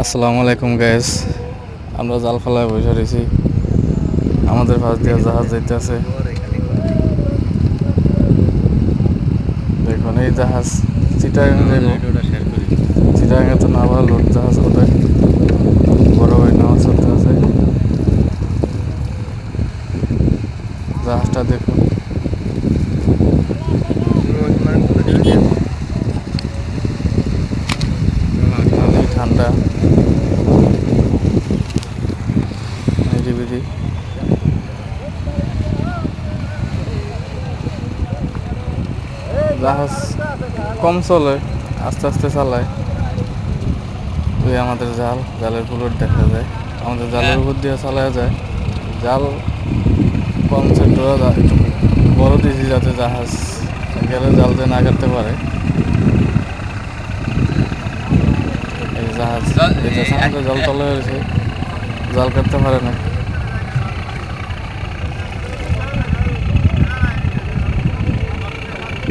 আসসালামু আলাইকুম গাইস। আমরা জাল ফেলায় বসে রয়েছি। আমাদের পাশ দিয়ে জাহাজ যাইতেছে। দেখুন এই জাহাজ চিটাগাং চিটাগাঙে তো না ভালো লোড জাহাজ কোথায় বড় ভাই নামা চলতে আছে। জাহাজটা দেখুন, অনেক ঠান্ডা নিরিবিলি। জাহাজ কম চলে, আস্তে আস্তে চালায়। ওই আমাদের জালের পুলট দেখা যায়, আমাদের জালের উপর দিয়ে চালায় যায়। জাল কম ছোটরা একটু বড় দিয়েছি যাতে জাহাজ গেলে জাল দিয়ে না কাটতে পারে। এই জাহাজ আমাদের জল তলে হয়েছে, জাল কাটতে পারে না।